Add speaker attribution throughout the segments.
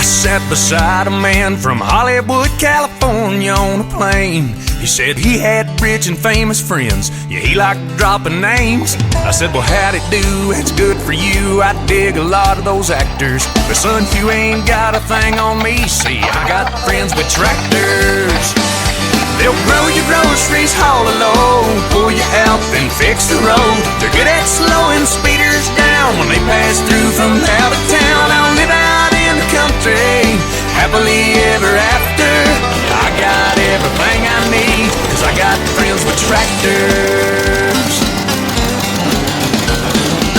Speaker 1: sat beside a man from Hollywood, California on a plane. He said he had rich and famous friends, yeah, he liked dropping names. I said, well, how'd it do? That's good for you. I dig a lot of those actors, but son, you ain't got a thing on me. See, I got friends with tractors. They'll grow your groceries, haul a load, pull you out, then fix the road. They're good at slowing speeders down when they pass through from out of town. I'll live out in the country, happily ever after. I got everything I need, 'cause I got friends with tractors.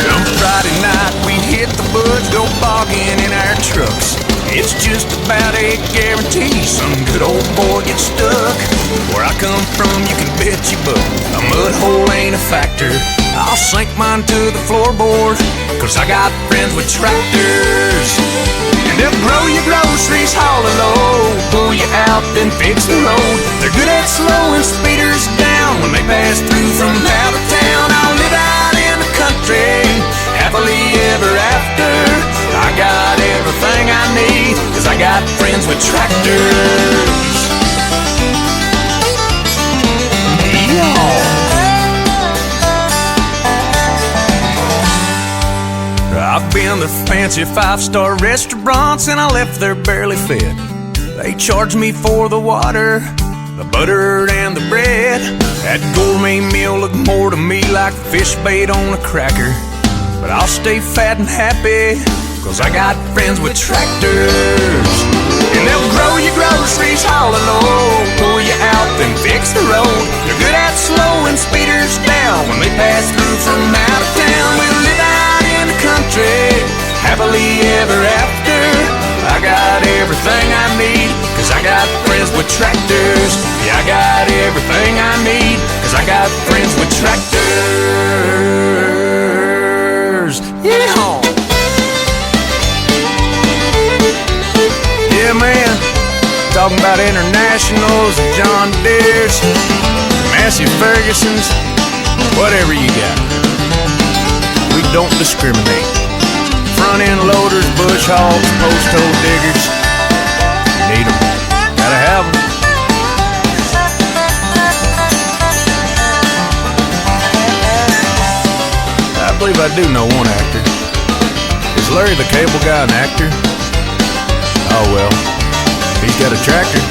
Speaker 1: Come Friday night, we'd hit the woods, go bogging in our trucks. It's just about a guarantee some good old boy gets stuck. Where I come from, you can bet your butt a mud hole ain't a factor. I'll sink mine to the floorboard, 'cause I got friends with tractors. And they'll grow your groceries, haul a load, pull you out, then fix the road. They're good at slowing speeders down when they pass through from out of town. I'll live out in the country, happily ever after. I got everything I need, 'cause I got friends with tractors. I've been to fancy 5-star restaurants and I left there barely fed. They charged me for the water, the butter and the bread. That gourmet meal looked more to me like fish bait on a cracker. But I'll stay fat and happy, 'cause I got friends with tractors. And they'll grow your groceries, haul a load, pull you out, then fix the road. They're good at slowing speeders down when they pass through from out of town. We'll live out in the country, happily ever after. I got everything I need, 'cause I got friends with tractors. Yeah, I got everything I need, 'cause I got friends with tractors. Yeah! Yeah, man, talking about internationals and John Deere's, Massey Ferguson's, whatever you got. We don't discriminate. Front end loaders, bush hogs, post hole diggers, need them, gotta have them. I believe I do know one actor. Is Larry the Cable Guy an actor? Oh well, he's got a tractor.